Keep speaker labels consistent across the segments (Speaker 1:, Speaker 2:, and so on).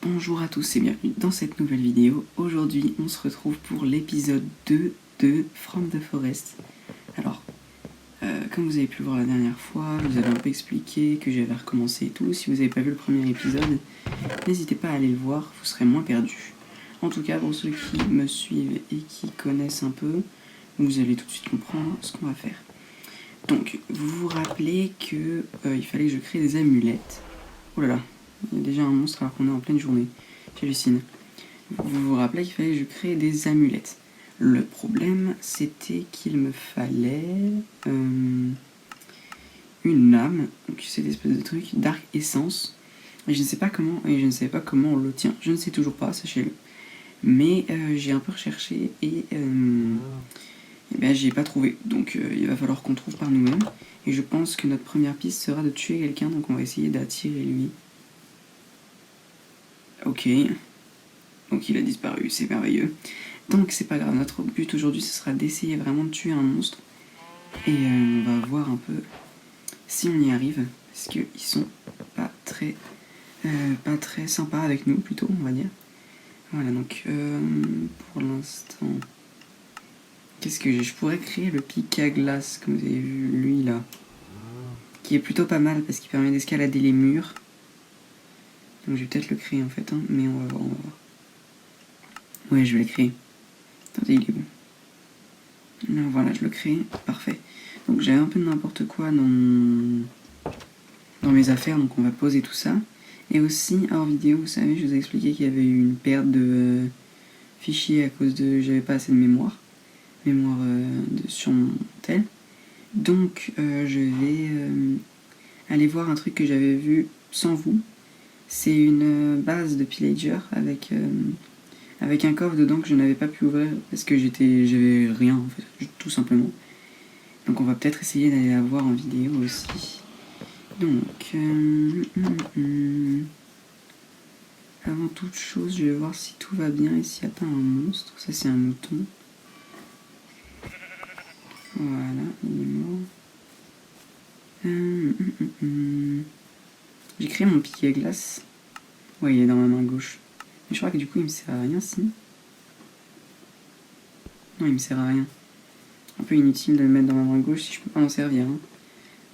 Speaker 1: Bonjour à tous et bienvenue dans cette nouvelle vidéo. Aujourd'hui on se retrouve pour l'épisode 2 de From the Forest. Alors, comme vous avez pu le voir la dernière fois, je vous avais un peu expliqué que j'avais recommencé et tout. Si vous n'avez pas vu le premier épisode, n'hésitez pas à aller le voir, vous serez moins perdu. En tout cas, pour ceux qui me suivent et qui connaissent un peu, vous allez tout de suite comprendre ce qu'on va faire. Donc, vous vous rappelez que il fallait que je crée des amulettes. Oh là là, il y a déjà un monstre alors qu'on est en pleine journée. J'hallucine. Vous vous rappelez qu'il fallait que je crée des amulettes. Le problème, c'était qu'il me fallait une lame, donc cette espèce de truc, Dark Essence. Et je ne sais pas comment, et je ne savais pas comment on l'obtient. Je ne sais toujours pas, sachez-le. Mais j'ai un peu recherché et ben, j'y ai pas trouvé. Donc il va falloir qu'on trouve par nous-mêmes. Et je pense que notre première piste sera de tuer quelqu'un, donc on va essayer d'attirer lui. Ok. Donc il a disparu, c'est merveilleux. Donc c'est pas grave, notre but aujourd'hui ce sera d'essayer vraiment de tuer un monstre. Et on va voir un peu si on y arrive. Parce qu'ils sont pas très sympas avec nous plutôt, on va dire. Voilà, donc pour l'instant... Qu'est-ce que j'ai? Je pourrais créer le pic à glace, comme vous avez vu, lui là. Qui est plutôt pas mal parce qu'il permet d'escalader les murs. Donc je vais peut-être le créer en fait, hein, mais on va voir. Ouais, je vais le créer. Attendez, il est où? Là, voilà, je le crée, parfait. Donc j'avais un peu de n'importe quoi dans mes affaires, donc on va poser tout ça. Et aussi, hors vidéo, vous savez, je vous ai expliqué qu'il y avait eu une perte de fichiers à cause de... J'avais pas assez de mémoire sur mon tel. Donc je vais aller voir un truc que j'avais vu sans vous. C'est une base de pillager avec un coffre dedans que je n'avais pas pu ouvrir parce que j'avais rien en fait, tout simplement. Donc on va peut-être essayer d'aller la voir en vidéo aussi. Donc, avant toute chose, je vais voir si tout va bien et s'il n'y a pas un monstre. Ça c'est un mouton. Voilà, il est mort. J'ai créé mon piquet à glace. Ouais, il est dans ma main gauche. Mais je crois que du coup il me sert à rien si. Non, il me sert à rien. Un peu inutile de le mettre dans ma main gauche si je peux pas en servir. Hein.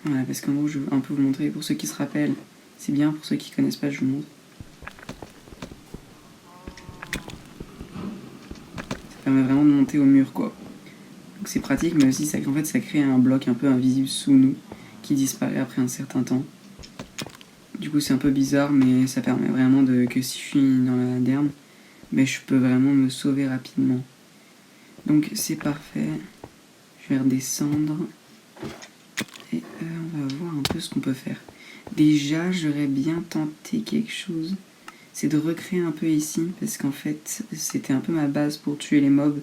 Speaker 1: Voilà, parce qu'en gros, je veux un peu vous montrer. Pour ceux qui se rappellent, c'est bien. Pour ceux qui connaissent pas, je vous montre. Ça permet vraiment de monter au mur, quoi. Donc c'est pratique, mais aussi ça, en fait, ça crée un bloc un peu invisible sous nous qui disparaît après un certain temps. Du coup, c'est un peu bizarre, mais ça permet vraiment que si je suis dans la derme, ben, je peux vraiment me sauver rapidement. Donc c'est parfait. Je vais redescendre. Et on va voir un peu ce qu'on peut faire. Déjà, j'aurais bien tenté quelque chose. C'est de recréer un peu ici, parce qu'en fait, c'était un peu ma base pour tuer les mobs.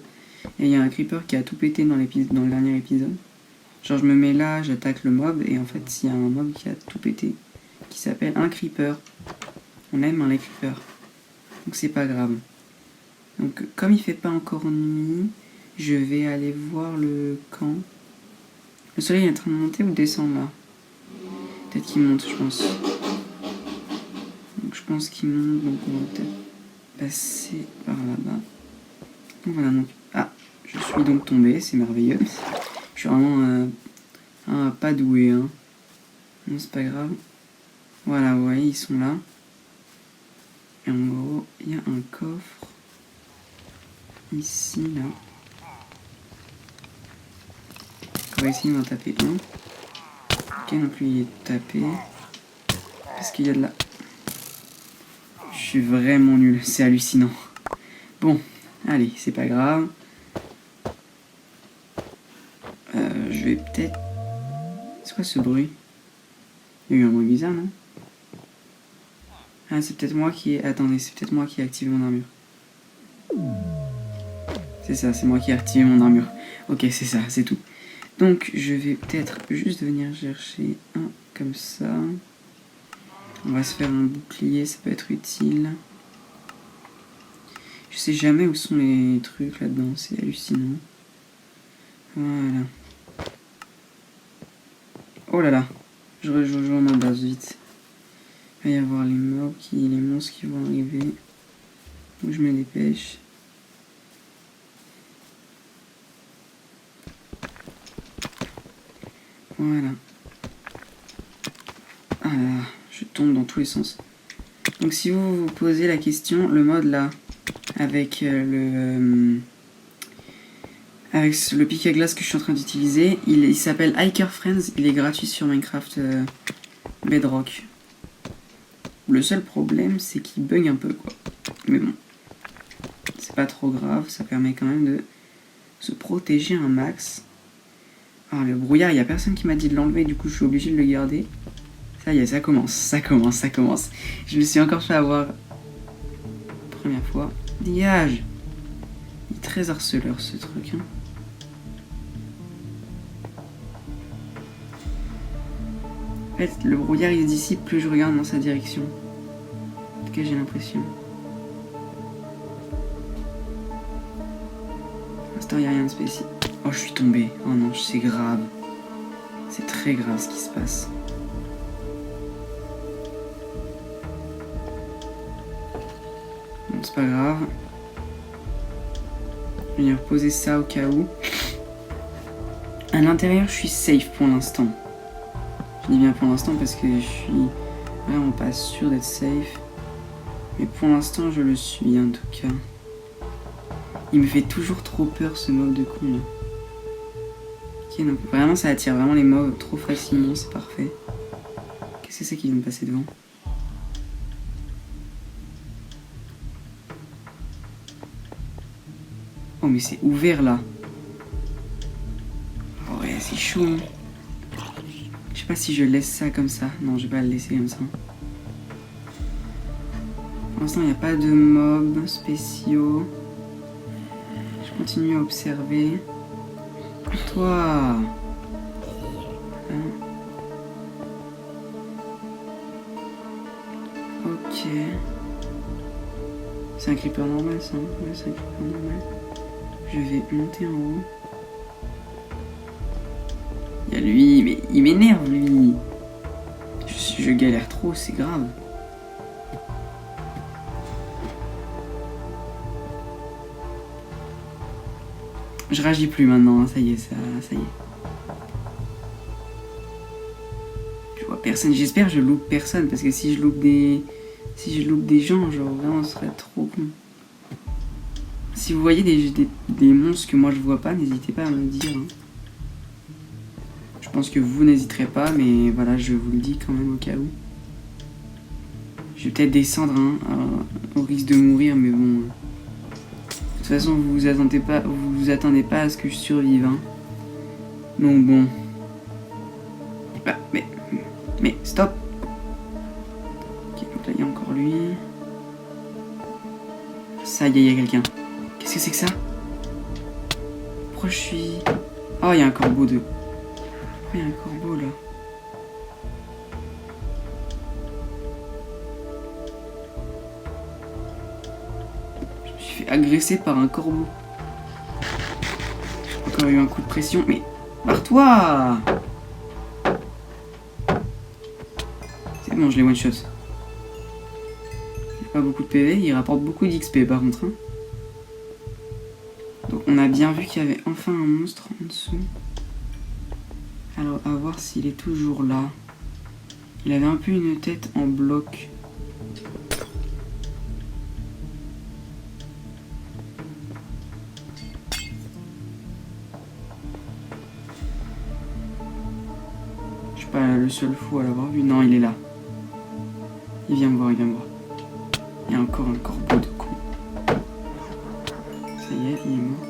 Speaker 1: Et il y a un creeper qui a tout pété dans le dernier épisode. Genre, je me mets là, j'attaque le mob, et en fait, il y a un mob qui a tout pété, qui s'appelle un creeper. On aime les creepers. Donc c'est pas grave. Donc, comme il fait pas encore nuit, je vais aller voir le camp. Le soleil est en train de monter ou de descendre là? Peut-être qu'il monte, je pense. Donc je pense qu'il monte, donc on va peut-être passer par là-bas. Donc voilà, donc... Ah, je suis donc tombé, c'est merveilleux. Je suis vraiment pas doué, hein. Non, c'est pas grave. Voilà, vous voyez, ils sont là. Et en gros, il y a un coffre. Ici, là. On va essayer d'en taper un. Ok, donc lui il est tapé. Parce qu'il y a de la... Je suis vraiment nul, c'est hallucinant. Bon, allez, c'est pas grave. Je vais peut-être... C'est quoi ce bruit? Il y a eu un bruit bizarre, non? Ah, c'est peut-être moi qui ai... Attendez, c'est peut-être moi qui ai activé mon armure. C'est ça, c'est moi qui ai activé mon armure. Ok, c'est ça, c'est tout. Donc, je vais peut-être juste venir chercher un comme ça. On va se faire un bouclier, ça peut être utile. Je sais jamais où sont les trucs là-dedans, c'est hallucinant. Voilà. Oh là là, je rejoins ma base vite. Il va y avoir les monstres qui vont arriver. Donc je me dépêche. Voilà. Ah là, je tombe dans tous les sens. Donc si vous vous posez la question, le mode là, avec le pic à glace que je suis en train d'utiliser, il s'appelle Hiker Friends, il est gratuit sur Minecraft Bedrock. Le seul problème, c'est qu'il bug un peu, quoi. Mais bon, c'est pas trop grave, ça permet quand même de se protéger un max. Alors le brouillard, il n'y a personne qui m'a dit de l'enlever, du coup je suis obligé de le garder. Ça y est, ça commence. Je me suis encore fait avoir première fois. Dégage! Il est très harceleur ce truc, hein. En fait, le brouillard il se dissipe plus je regarde dans sa direction. En tout cas, j'ai l'impression. Pour l'instant, il n'y a rien de spécial. Oh, je suis tombé. Oh non, c'est grave. C'est très grave ce qui se passe. Bon, c'est pas grave. Je vais venir poser ça au cas où. À l'intérieur, je suis safe pour l'instant. Je dis bien pour l'instant parce que je suis vraiment pas sûr d'être safe. Mais pour l'instant, je le suis en tout cas. Il me fait toujours trop peur ce mob de con là. Ok, donc vraiment ça attire vraiment les mobs trop facilement, c'est parfait. Qu'est-ce que c'est qui vient de passer devant? Oh mais c'est ouvert là. Oh ouais, c'est chaud. Hein. Je sais pas si je laisse ça comme ça. Non, je vais pas le laisser comme ça. Pour l'instant, il n'y a pas de mobs spéciaux. Je continue à observer. Toi. Hein. Ok. C'est un creeper normal ça. Ouais, c'est un creeper normal. Je vais monter en haut. Il y a lui, mais il m'énerve lui. Je galère trop, c'est grave. Je réagis plus maintenant, hein, ça y est, ça y est. Je vois personne, j'espère que je loupe personne, parce que si je loupe des gens, genre vraiment ce serait trop con. Si vous voyez des monstres que moi je vois pas, n'hésitez pas à me le dire. Hein. Je pense que vous n'hésiterez pas, mais voilà, je vous le dis quand même au cas où. Je vais peut-être descendre, hein, au risque de mourir, mais bon. De toute façon, vous vous attendez pas à ce que je survive, hein. Donc bon. Ah, mais stop. Ok, donc là il y a encore lui. Ça y est, il y a quelqu'un. Qu'est-ce que c'est que ça? Pourquoi je suis... Oh, il y a un corbeau de... Pourquoi il y a un corbeau là? Je me suis fait agresser par un corbeau. J'ai encore eu un coup de pression, mais... Barre-toi! C'est bon, je l'ai one-shot. Il n'y a pas beaucoup de PV, il rapporte beaucoup d'XP par contre. Hein. Donc on a bien vu qu'il y avait enfin un monstre en dessous. Alors à voir s'il est toujours là. Il avait un peu une tête en bloc. Je suis pas le seul fou à l'avoir vu. Non, il est là. Il vient me voir, il vient me voir. Il y a encore un corbeau de con. Ça y est, il est mort.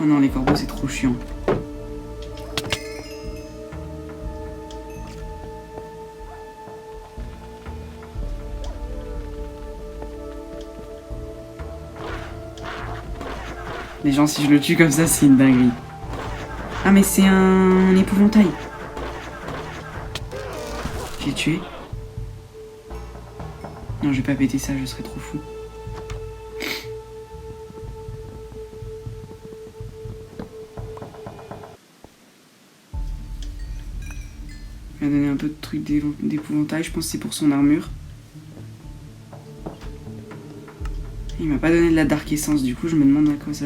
Speaker 1: Oh non, les corbeaux, c'est trop chiant. Les gens, si je le tue comme ça, c'est une dinguerie. Ah, mais c'est un épouvantail. J'ai tué. Non, je vais pas péter ça, je serais trop fou. m'a donné un peu de trucs d'épouvantail. Je pense que c'est pour son armure. Il m'a pas donné de la Dark Essence. Du coup, je me demande à quoi ça...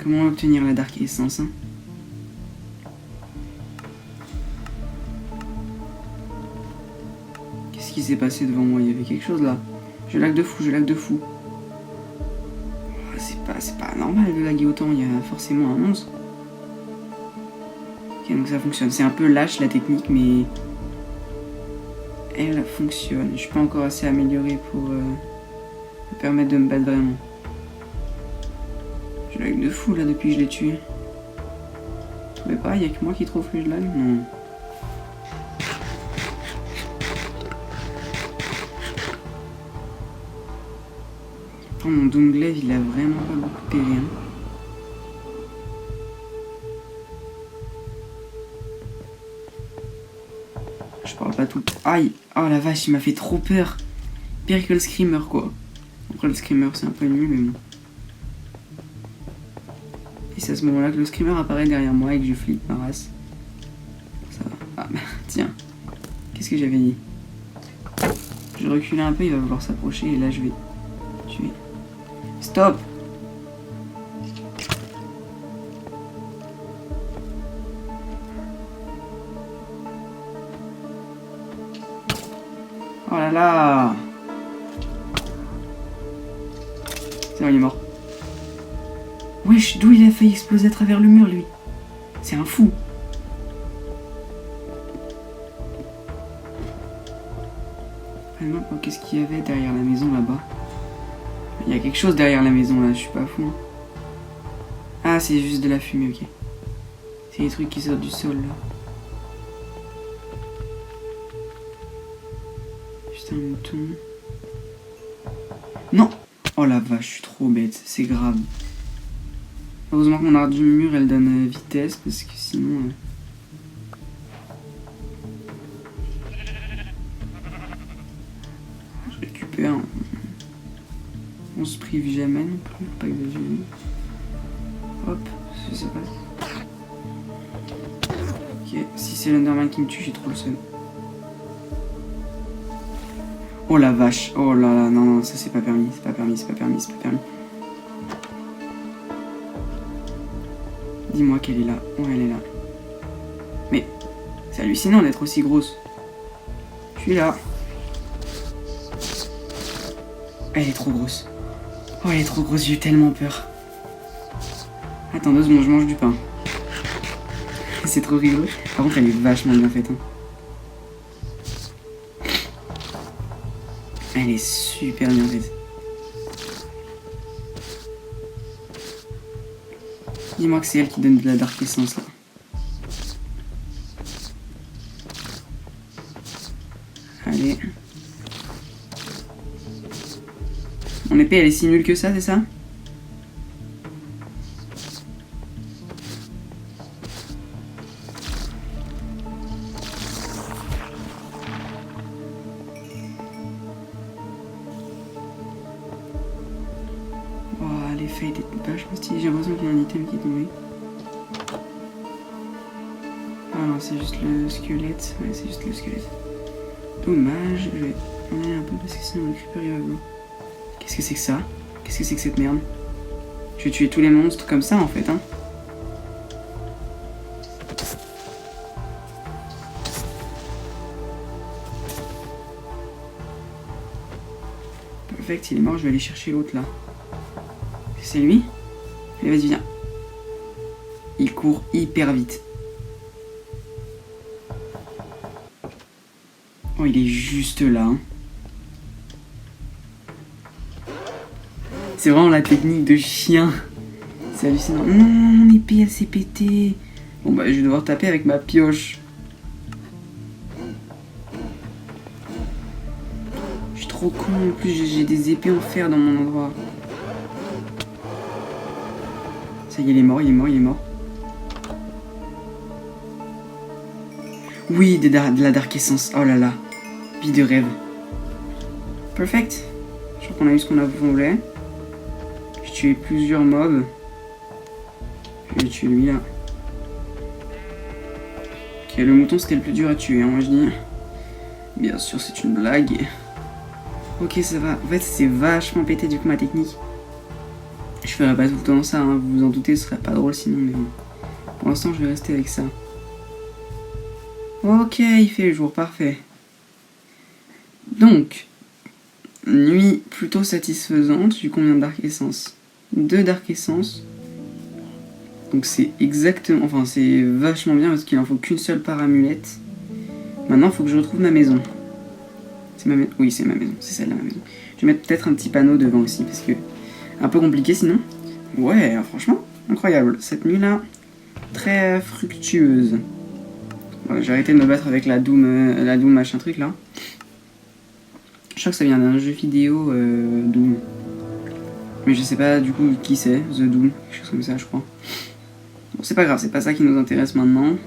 Speaker 1: comment obtenir la Dark Essence. Hein. Qu'est-ce qui s'est passé devant moi? Il y avait quelque chose là. Je lag de fou, je lag de fou. C'est pas normal de laguer autant. Il y a forcément un monstre. Ok, donc ça fonctionne. C'est un peu lâche la technique, mais... elle fonctionne. Je suis pas encore assez amélioré pour me permettre de me battre vraiment. Je lag de fou là depuis que je l'ai tué. Vous trouvez pas? Il y a que moi qui trouve que je lag? Non. Oh, mon Doomglaive il a vraiment pas beaucoup PV. Hein. Je parle pas tout. Aïe! Oh la vache, il m'a fait trop peur. Pire que le Screamer quoi. Après le Screamer c'est un peu nul mais bon. Et c'est à ce moment-là que le Screamer apparaît derrière moi et que je flippe ma race. Ça va. Ah bah tiens. Qu'est-ce que j'avais dit? Je recule un peu, il va vouloir s'approcher et là je vais tuer. Stop! Oh là là! C'est bon, il est mort. Wesh, d'où il a failli exploser à travers le mur, lui? C'est un fou. Qu'est-ce qu'il y avait derrière la maison là-bas? Il y a quelque chose derrière la maison là, je suis pas fou. Ah, c'est juste de la fumée, ok. C'est des trucs qui sortent du sol là. Juste un mouton. Non! Oh la vache, je suis trop bête, c'est grave. Heureusement que mon arme du mur elle donne vitesse parce que sinon. Je récupère. On se prive jamais non plus, pas exagérer. Hop, je sais pas. Ok, si c'est l'Enderman qui me tue, j'ai trop le seum. Oh la vache, oh là là, non, non, ça c'est pas permis, c'est pas permis, c'est pas permis, c'est pas permis. Dis-moi qu'elle est là. Oh, elle est là. Mais c'est hallucinant d'être aussi grosse. Je suis là. Elle est trop grosse. Oh, elle est trop grosse, j'ai eu tellement peur. Attends 2 secondes, je mange du pain. C'est trop rigolo. Par contre, elle est vachement bien faite. Hein. Elle est super bien faite. Dis-moi que c'est elle qui donne de la Dark Essence là. Allez. Mon épée elle est si nulle que ça, c'est ça? Oh, l'effet était vachement stylé, j'ai l'impression qu'il y a un item qui est tombé. Ah non, c'est juste le squelette. Ouais, c'est juste le squelette. Dommage, je vais en aller un peu parce que sinon le creeper il va vouloir. Qu'est-ce que c'est que ça? Qu'est-ce que c'est que cette merde? Je vais tuer tous les monstres comme ça en fait, hein. Perfect, il est mort, je vais aller chercher l'autre là. C'est lui? Allez, vas-y, viens. Il court hyper vite. Oh, il est juste là. Hein. C'est vraiment la technique de chien. C'est hallucinant. Non, mon épée, elle s'est pétée. Bon, bah, je vais devoir taper avec ma pioche. Je suis trop con. En plus, j'ai des épées en fer dans mon endroit. Ça y est, il est mort, il est mort, il est mort. Oui, de la Dark Essence. Oh là là. Vie de rêve. Perfect. Je crois qu'on a eu ce qu'on voulait. J'ai tué plusieurs mobs. Je vais tuer lui là. Ok, Ok, le mouton c'était le plus dur à tuer, hein, moi je dis. Bien sûr, c'est une blague. Ok, ça va. En fait, c'est vachement pété du coup ma technique. Je ferai pas tout le temps ça, hein, vous vous en doutez, ce serait pas drôle sinon, mais pour l'instant je vais rester avec ça. Ok, il fait le jour, parfait. Donc, nuit plutôt satisfaisante, du combien de Dark Essence 2 Dark Essence. Donc c'est exactement, enfin c'est vachement bien parce qu'il en faut qu'une seule par amulette. Maintenant, il faut que je retrouve ma maison. C'est ma maison. Oui, c'est ma maison, c'est celle-là ma maison. Je vais mettre peut-être un petit panneau devant aussi parce que un peu compliqué sinon. Ouais, franchement, incroyable. Cette nuit-là, très fructueuse. Voilà, j'ai arrêté de me battre avec la Doom machin truc là. Je crois que ça vient d'un jeu vidéo Doom. Mais je sais pas du coup qui c'est, The Doom, quelque chose comme ça je crois. Bon, c'est pas grave, c'est pas ça qui nous intéresse maintenant.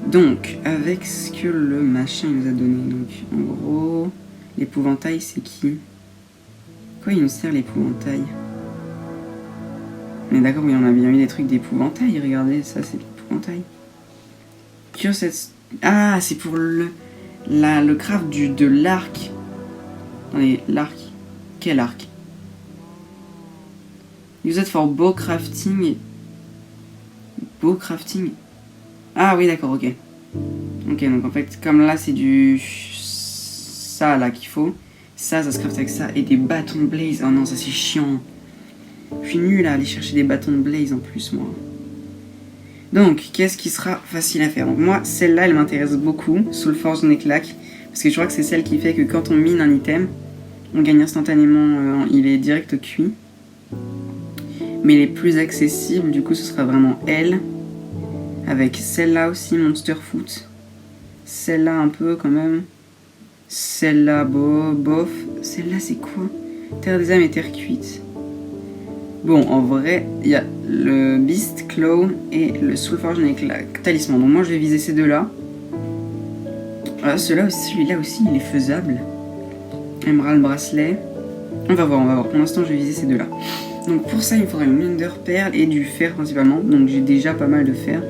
Speaker 1: Donc, avec ce que le machin il nous a donné, donc en gros, l'épouvantail c'est qui? Quoi il nous sert l'épouvantail? On est d'accord, oui, on a bien mis des trucs d'épouvantail, regardez, ça c'est l'épouvantail. Ah, c'est pour le craft de l'arc. Attendez, l'arc. Quel arc? Use it for bow crafting. Bow crafting. Ah oui, d'accord, ok. Ok, donc en fait, comme là c'est du ça là qu'il faut. Ça se craft avec ça. Et des bâtons de blaze. Oh non, ça c'est chiant. Je suis nul à aller chercher des bâtons de blaze en plus, moi. Donc, qu'est-ce qui sera facile à faire? Donc, moi, celle-là, elle m'intéresse beaucoup, Soulforge Necklace, parce que je crois que c'est celle qui fait que quand on mine un item, on gagne instantanément, il est direct cuit. Mais les plus accessibles, du coup, ce sera vraiment elle, avec celle-là aussi, Monster Foot. Celle-là, un peu quand même. Celle-là, bof. Celle-là, c'est quoi? Terre des âmes et terre cuite. Bon, en vrai, il y a le Beast Claw et le Soulforge Necklace Talisman. Donc moi, je vais viser ces deux-là. Celui-là aussi, il est faisable. Emerald Bracelet. On va voir. Pour l'instant, je vais viser ces deux-là. Donc pour ça, il me faudrait une mine d'or perle et du fer principalement. Donc j'ai déjà pas mal de fer.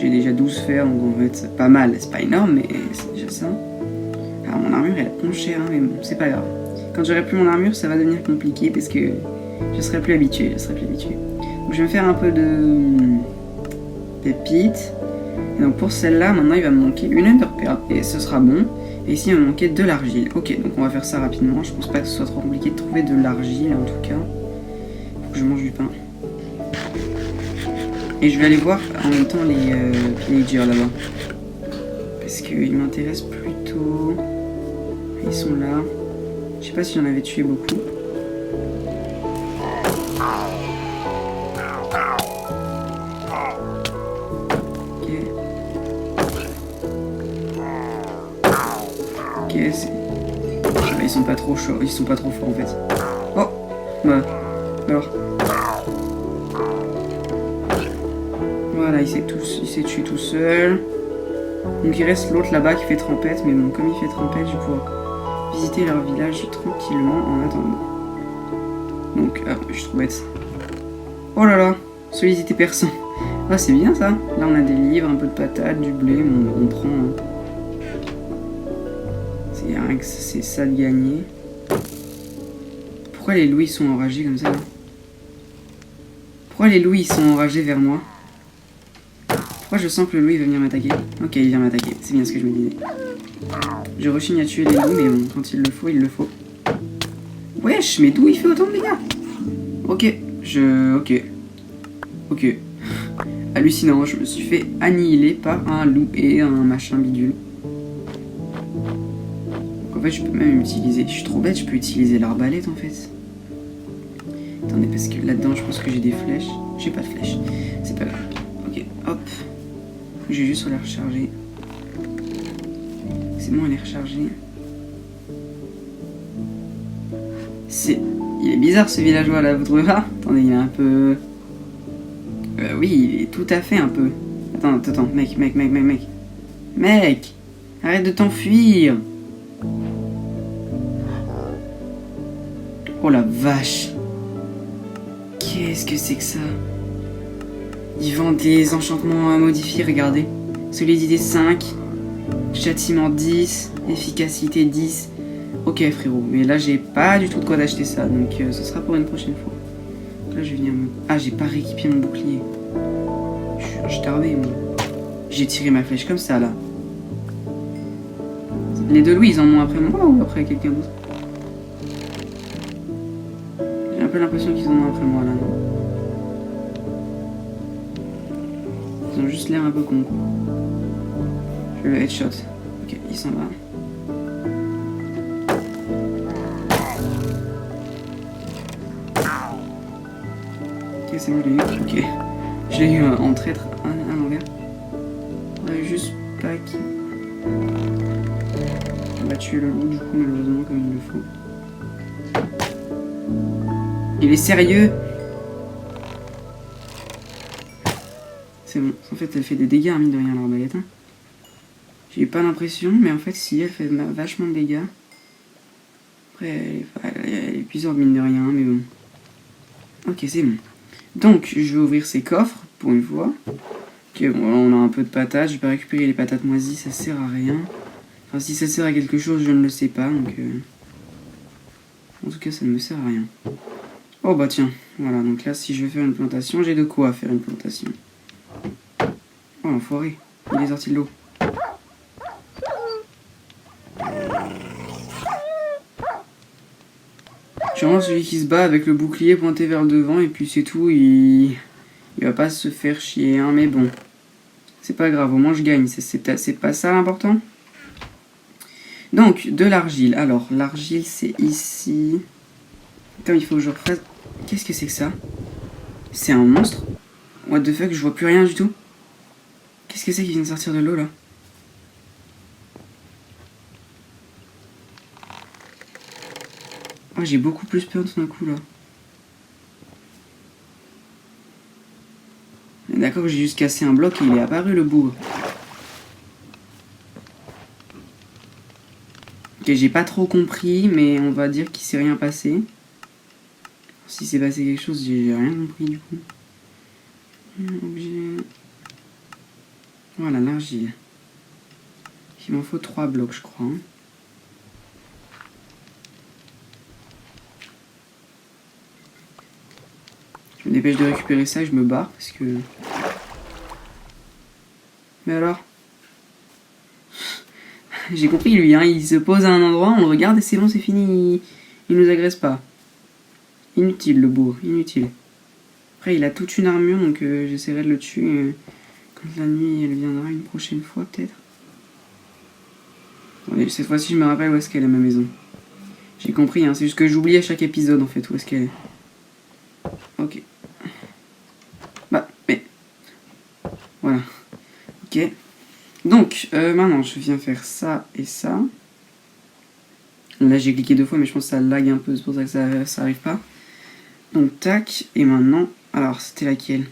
Speaker 1: J'ai déjà 12 fer, donc en fait, c'est pas mal. C'est pas énorme, mais c'est déjà ça. Alors mon armure, elle est cher, hein, mais bon, c'est pas grave. Quand j'aurai plus mon armure, ça va devenir compliqué parce que je serai plus habitué. Donc je vais me faire un peu de pépites. Et donc pour celle-là, maintenant il va me manquer une ender pearl et ce sera bon. Et ici il va me manquer de l'argile. Ok, donc on va faire ça rapidement. Je pense pas que ce soit trop compliqué de trouver de l'argile en tout cas. Faut que je mange du pain. Et je vais aller voir en même temps les pillagers là-bas. Parce qu'ils m'intéressent plutôt. Ils sont là. Je sais pas si j'en avais tué beaucoup. Ils sont pas trop chauds, ils sont pas trop forts en fait. Oh bah, alors. Voilà, il s'est tué tout seul. Donc il reste l'autre là-bas qui fait trempette, mais bon, comme il fait trempette, je vais pouvoir visiter leur village tranquillement en attendant. Donc, je suis trop bête. Oh là là, solliciter personne. Ah, c'est bien ça. Là, on a des livres, un peu de patates, du blé, on prend. Hein. C'est ça de gagner. Pourquoi les loups ils sont enragés comme ça là? Pourquoi les loups ils sont enragés vers moi? Pourquoi je sens que le loup il va venir m'attaquer? Ok, il vient m'attaquer, c'est bien ce que je me disais. Je rechigne à tuer les loups, mais bon, quand il le faut, il le faut. Wesh, mais d'où il fait autant de dégâts? Ok. Hallucinant, je me suis fait annihiler par un loup et un machin bidule. En fait, je peux même utiliser. Je suis trop bête, je peux utiliser l'arbalète en fait. Attendez, parce que là-dedans, je pense que j'ai des flèches. J'ai pas de flèches. C'est pas grave. Ok, hop. J'ai juste les recharger. C'est bon, elle est rechargée. Il est bizarre ce villageois là, vous trouvez pas? Attendez, il est un peu. Oui, il est tout à fait un peu. Attends, mec. Mec! Arrête de t'enfuir! Oh la vache! Qu'est-ce que c'est que ça? Ils vendent des enchantements à modifier, regardez. Solidité 5. Châtiment 10. Efficacité 10. Ok frérot, mais là j'ai pas du tout de quoi d'acheter ça, donc ce sera pour une prochaine fois. Là je vais venir me... Ah, j'ai pas rééquipé mon bouclier. Je suis tardé moi. J'ai tiré ma flèche comme ça là. Les deux loups ils en ont après moi ou après quelqu'un d'autre? J'ai un peu l'impression qu'ils en ont après moi là, non? Ils ont juste l'air un peu cons quoi. Je vais le headshot. Ok, il s'en va. Ok, c'est bon, je l'ai eu. Ok. Je l'ai eu en traître à l'envers. Juste pas qui. On va tuer le loup du coup, malheureusement, comme il le faut. Il est sérieux? C'est bon. En fait, elle fait des dégâts, mine de rien, l'arbalète. Hein. J'ai pas l'impression, mais en fait, si elle fait vachement de dégâts. Après, elle est puissante, mine de rien, mais bon. Ok, c'est bon. Donc, je vais ouvrir ces coffres pour une fois. Ok, bon, là, on a un peu de patates. Je vais pas récupérer les patates moisies, ça sert à rien. Enfin, si ça sert à quelque chose, je ne le sais pas, donc... En tout cas, ça ne me sert à rien. Oh, bah tiens. Voilà, donc là, si je veux faire une plantation, j'ai de quoi faire une plantation. Oh, l'enfoiré. Il est sorti de l'eau. Je suis vraiment celui qui se bat avec le bouclier pointé vers le devant, et puis c'est tout, il va pas se faire chier, hein, mais bon. C'est pas grave, au moins je gagne, c'est pas ça l'important. Donc, de l'argile. Alors, l'argile, c'est ici. Attends, il faut que je refasse... Qu'est-ce que c'est que ça? C'est un monstre? What the fuck, je vois plus rien du tout. Qu'est-ce que c'est qui vient de sortir de l'eau, là? Oh, j'ai beaucoup plus peur tout d'un coup, là. D'accord, j'ai juste cassé un bloc et il est apparu, le bourg. Ok, j'ai pas trop compris, mais on va dire qu'il s'est rien passé. Si c'est passé quelque chose, j'ai rien compris du coup. Objet. Voilà, l'argile. Il m'en faut 3 blocs, je crois. Hein. Je me dépêche de récupérer ça et je me barre parce que... Mais alors? J'ai compris lui, hein, il se pose à un endroit, on le regarde et c'est bon, c'est fini, il nous agresse pas. Inutile le bourg, inutile. Après il a toute une armure donc j'essaierai de le tuer quand la nuit elle viendra une prochaine fois peut-être. Attendez, cette fois-ci je me rappelle où est-ce qu'elle est ma maison. J'ai compris, hein, c'est juste que j'oublie à chaque épisode en fait où est-ce qu'elle est. Ok. Bah, mais... Voilà. Ok. Donc, maintenant je viens faire ça et ça. Là j'ai cliqué 2 fois mais je pense que ça lag un peu, c'est pour ça que ça arrive pas. Donc tac, et maintenant... Alors c'était laquelle?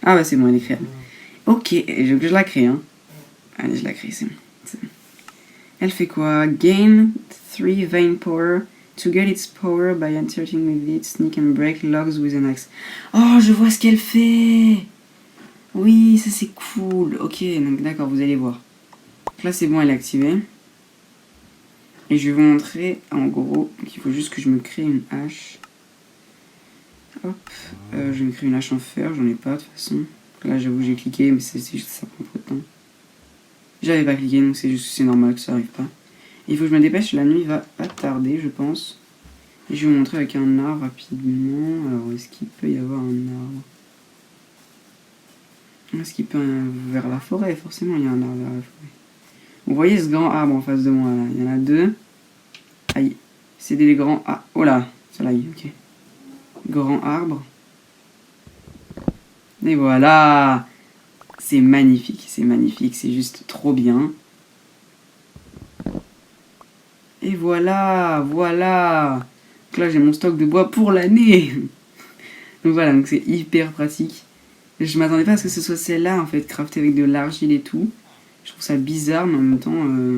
Speaker 1: Ah bah c'est bon, elle est créable. Ok, je la crée hein. Allez, je la crée, c'est bon. Elle fait quoi? Gain 3 vein power. To get its power by inserting with it, sneak and break logs with an axe. Oh, je vois ce qu'elle fait! Oui, ça c'est cool. Ok, donc d'accord, vous allez voir. Donc là c'est bon, elle est activée. Et je vais vous montrer en gros qu'il faut juste que je me crée une hache. Hop, je vais me créer une hache en fer, j'en ai pas de toute façon. Là j'avoue j'ai cliqué mais c'est juste ça prend trop de temps. J'avais pas cliqué donc c'est juste que c'est normal que ça arrive pas. Et il faut que je me dépêche, la nuit va pas tarder je pense. Et je vais vous montrer avec un arbre rapidement. Alors est-ce qu'il peut y avoir un arbre? Est-ce qu'il peut vers la forêt? Forcément il y a un arbre vers la forêt. Vous voyez ce grand arbre en face de moi là? Il y en a 2. Aïe, c'est des grands... Ah, oh là, ça là, ok. Grand arbre. Et voilà. C'est magnifique, c'est juste trop bien. Et voilà, voilà. Donc là j'ai mon stock de bois pour l'année. Donc voilà, donc c'est hyper pratique. Je m'attendais pas à ce que ce soit celle-là en fait, craftée avec de l'argile et tout. Je trouve ça bizarre mais en même temps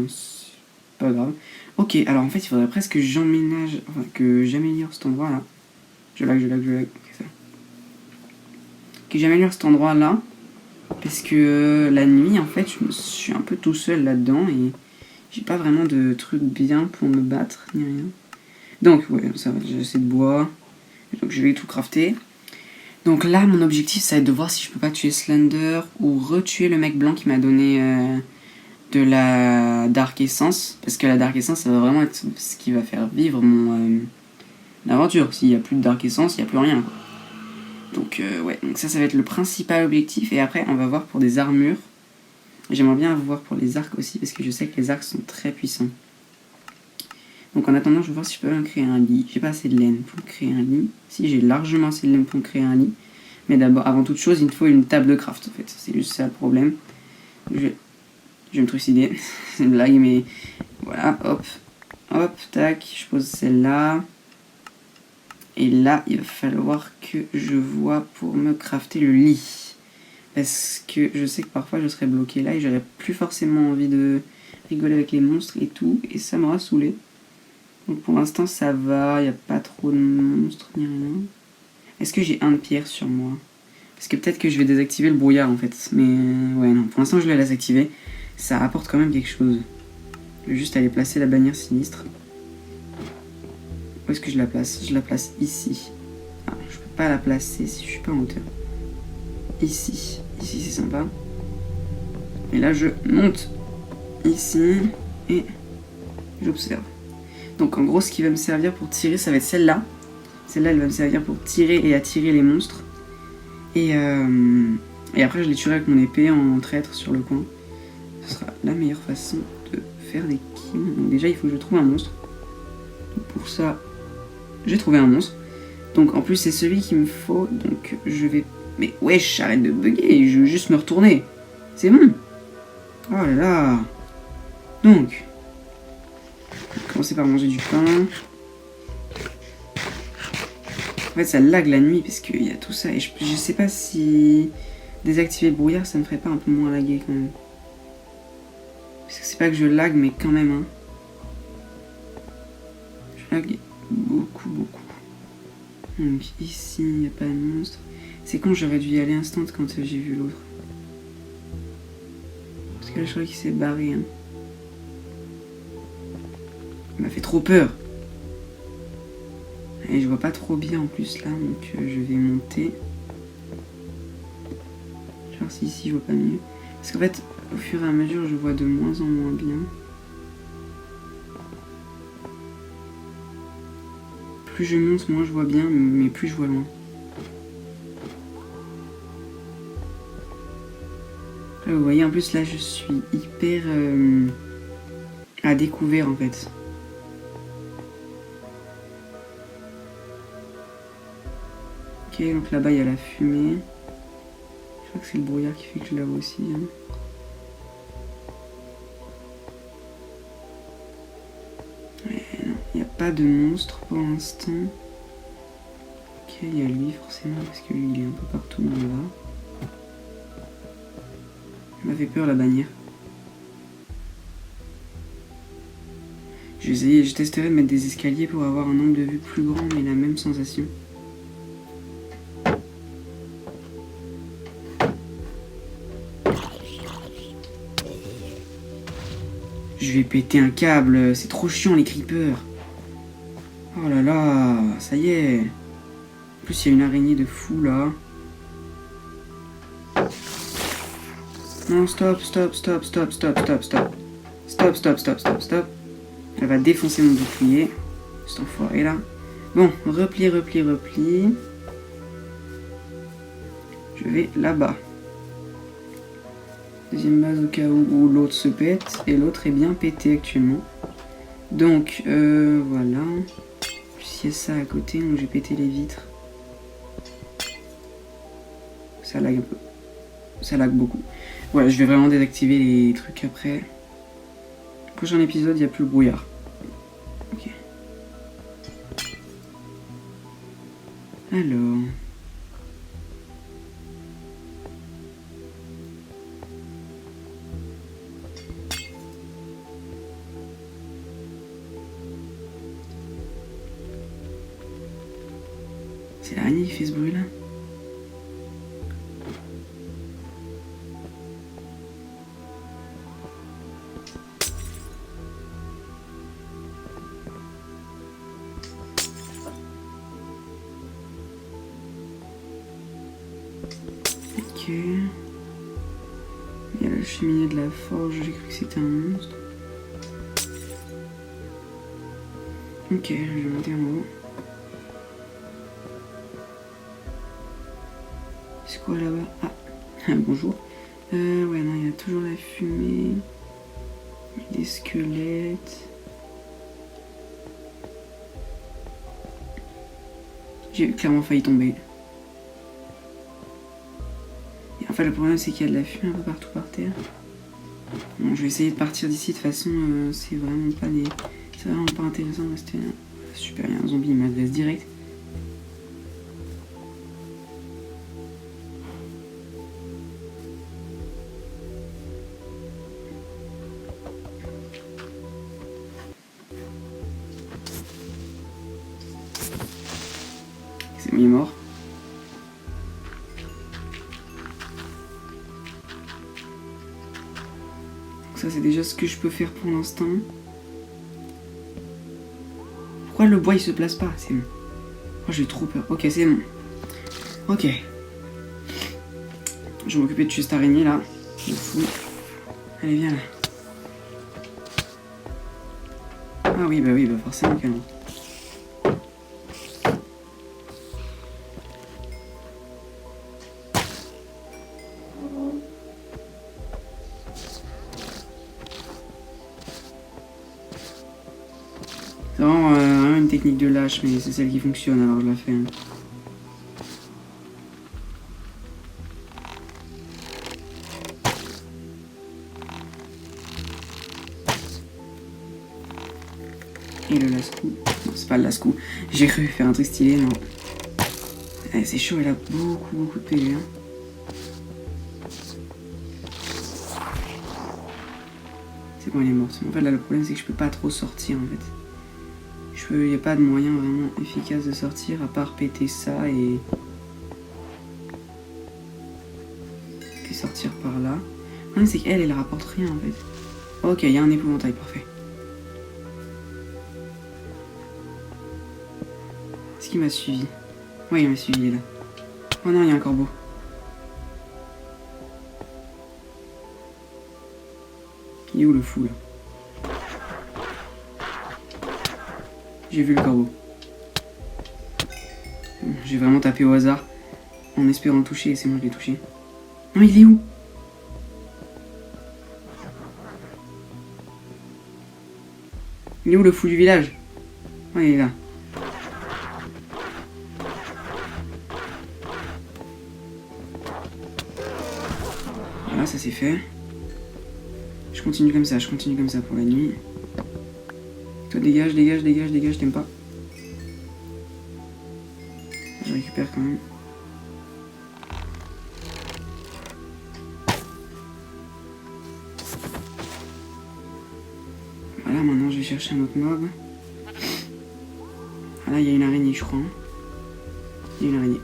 Speaker 1: c'est pas grave. Ok, alors en fait il faudrait presque que j'emménage, enfin que j'améliore cet endroit là. Je lag. Ok, ça. Que j'améliore cet endroit là. Parce que la nuit, en fait, je suis un peu tout seul là-dedans et j'ai pas vraiment de trucs bien pour me battre, ni rien. Donc, ouais, ça va, j'ai assez de bois. Donc, je vais tout crafter. Donc là, mon objectif, ça va être de voir si je peux pas tuer Slender ou retuer le mec blanc qui m'a donné de la Dark Essence. Parce que la Dark Essence, ça va vraiment être ce qui va faire vivre mon aventure. S'il y a plus de Dark Essence, il y a plus rien, quoi. Donc ouais, donc ça va être le principal objectif. Et après, on va voir pour des armures. J'aimerais bien voir pour les arcs aussi, parce que je sais que les arcs sont très puissants. Donc en attendant, je vais voir si je peux me créer un lit. J'ai pas assez de laine pour créer un lit. Si, j'ai largement assez de laine pour créer un lit. Mais d'abord, avant toute chose, il me faut une table de craft, en fait. C'est juste ça le problème. Je vais me trucider. C'est une blague, mais voilà, hop. Hop, tac, je pose celle-là. Et là, il va falloir que je vois pour me crafter le lit. Parce que je sais que parfois je serais bloqué là et j'aurais plus forcément envie de rigoler avec les monstres et tout. Et ça m'aura saoulé. Donc pour l'instant ça va, il n'y a pas trop de monstres ni rien. Est-ce que j'ai un de pierre sur moi? Parce que peut-être que je vais désactiver le brouillard en fait. Mais ouais non, pour l'instant je le laisse activer. Ça apporte quand même quelque chose. Je vais juste aller placer la bannière sinistre. Où est-ce que je la place? Je la place ici. Ah, je peux pas la placer si je suis pas en hauteur. Ici. Ici c'est sympa. Et là je monte ici et j'observe. Donc en gros ce qui va me servir pour tirer ça va être celle-là. Celle-là elle va me servir pour tirer et attirer les monstres. Et après je les tuerai avec mon épée en traître sur le coin. Ce sera la meilleure façon de faire des kills. Donc déjà il faut que je trouve un monstre. Donc pour ça j'ai trouvé un monstre. Donc en plus c'est celui qu'il me faut. Donc je vais... Mais wesh, arrête de bugger, je veux juste me retourner. C'est bon. Oh là là. Donc, on va commencer par manger du pain. En fait ça lag la nuit parce qu'il y a tout ça. Et je sais pas si désactiver le brouillard ça me ferait pas un peu moins laguer quand même. Parce que c'est pas que je lag mais quand même hein. Je lag beaucoup. Donc ici il n'y a pas de monstre. C'est con, j'aurais dû y aller instant quand j'ai vu l'autre. Parce que là je crois qu'il s'est barré hein. Il m'a fait trop peur. Et je vois pas trop bien en plus là, donc je vais monter. Je vais voir si ici je vois pas mieux. Parce qu'en fait, au fur et à mesure, je vois de moins en moins bien. Plus je monte, moins je vois bien, mais plus je vois loin. Là, vous voyez, en plus là je suis hyper à découvert en fait. Ok, donc là-bas il y a la fumée. Je crois que c'est le brouillard qui fait que je la vois aussi. Hein. Ouais, non, il n'y a pas de monstre pour l'instant. Ok, il y a lui forcément parce que lui il est un peu partout là. Il m'a fait peur la bannière. Je testerai de mettre des escaliers pour avoir un angle de vue plus grand mais la même sensation. Je vais péter un câble, c'est trop chiant les creepers. Oh là là, ça y est. En plus il y a une araignée de fou là. Non, stop. Stop. Elle va défoncer mon bouclier. Cet enfoiré là. Bon, repli. Je vais là-bas. Deuxième base au cas où l'autre se pète. Et l'autre est bien pété actuellement. Donc, voilà. Puis il y a ça à côté, donc j'ai pété les vitres. Ça lag un peu. Ça lag beaucoup. Voilà, je vais vraiment désactiver les trucs après. Prochain épisode, il n'y a plus le brouillard. Ok. Alors... C'est l'araignée qui fait ce bruit là? Ok. Il y a la cheminée de la forge, j'ai cru que c'était un monstre. Ok, je vais monter en haut. C'est quoi là-bas? Ah, bonjour. Ouais, non, il y a toujours la fumée. Des squelettes. J'ai clairement failli tomber. Et en fait, le problème, c'est qu'il y a de la fumée un peu partout par terre. Bon, je vais essayer de partir d'ici. De toute façon, c'est vraiment pas intéressant de rester là. Super, il y a un zombie, il m'adresse direct. C'est bon, il est mort. Donc ça, c'est déjà ce que je peux faire pour l'instant. Pourquoi le bois il se place pas? C'est bon. Oh, j'ai trop peur. Ok, c'est bon. Ok. Je vais m'occuper de tuer cette araignée là. Je fous. Allez, viens là. Ah oui, bah forcément quand même. C'est vraiment une technique de lâche, mais c'est celle qui fonctionne, alors je la fais. Hein. Et le lascou. Non, c'est pas le lascou. J'ai cru faire un truc stylé, non. Eh, c'est chaud, elle a beaucoup de PV. Hein. C'est bon, elle est morte. En fait, là, le problème, c'est que je peux pas trop sortir, en fait. Il n'y a pas de moyen vraiment efficace de sortir, à part péter ça et sortir par là. Le problème, c'est qu'elle, elle rapporte rien, en fait. Ok, il y a un épouvantail, parfait. Est-ce qu'il m'a suivi? Oui, il m'a suivi, il est là. Oh non, il y a un corbeau. Il est où le fou, là? J'ai vu le corbeau. J'ai vraiment tapé au hasard, en espérant le toucher, et c'est moi qui l'ai touché. Non, il est où? Il est où le fou du village? Oh, il est là. Voilà, ça c'est fait. Je continue comme ça pour la nuit. Toi, dégage, t'aimes pas. Je récupère quand même. Voilà, maintenant je vais chercher un autre mob. Ah là, il y a une araignée, je crois. Il y a une araignée.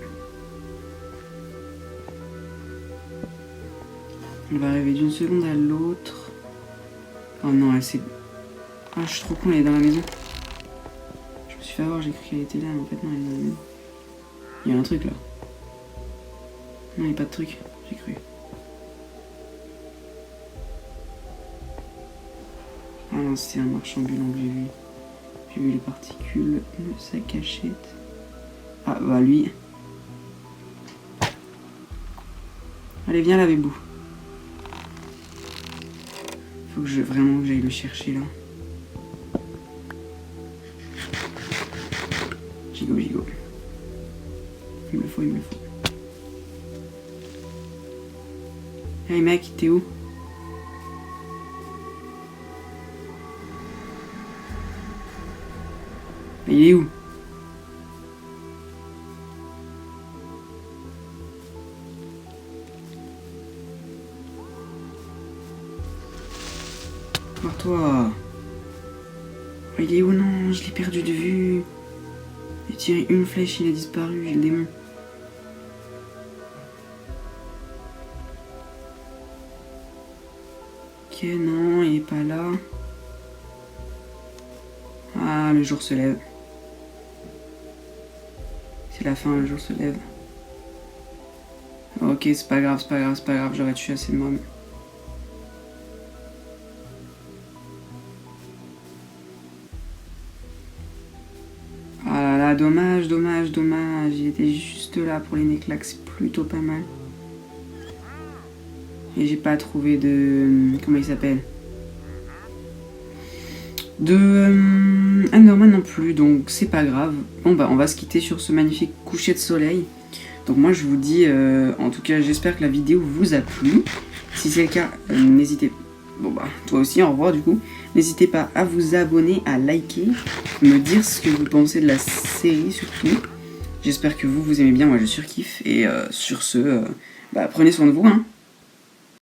Speaker 1: Elle va arriver d'une seconde à l'autre. Oh non, elle s'est... Ah, je suis trop con, elle est dans la maison. Je me suis fait avoir, j'ai cru qu'elle était là, mais en fait non, elle est dans la maison. Il y a un truc là. Non, il n'y a pas de truc, j'ai cru. Ah non, c'est un marchand ambulant que j'ai vu. J'ai vu les particules de sa cachette. Ah bah lui. Allez, viens là, Bébou. Faut que vraiment que j'aille le chercher là. Gigo. Il me le faut. Hey mec, t'es où? Il est où? Barre-toi. Oh, il est où? Non, je l'ai perdu de vue. J'ai tiré une flèche, il a disparu, j'ai le démon. Ok, non, il est pas là. Ah, le jour se lève. C'est la fin, le jour se lève. Ok, c'est pas grave, j'aurais tué assez de mobs. Ah là là, dommage. Il était juste là pour les néclacs, c'est plutôt pas mal. Et j'ai pas trouvé de... Comment il s'appelle? De Enderman non plus, donc c'est pas grave. Bon bah on va se quitter sur ce magnifique coucher de soleil. Donc moi je vous dis, en tout cas j'espère que la vidéo vous a plu. Si c'est le cas, n'hésitez pas. Bon bah toi aussi, au revoir du coup. N'hésitez pas à vous abonner, à liker, me dire ce que vous pensez de la série surtout. J'espère que vous aimez bien, moi je surkiffe. Et sur ce, bah, prenez soin de vous hein.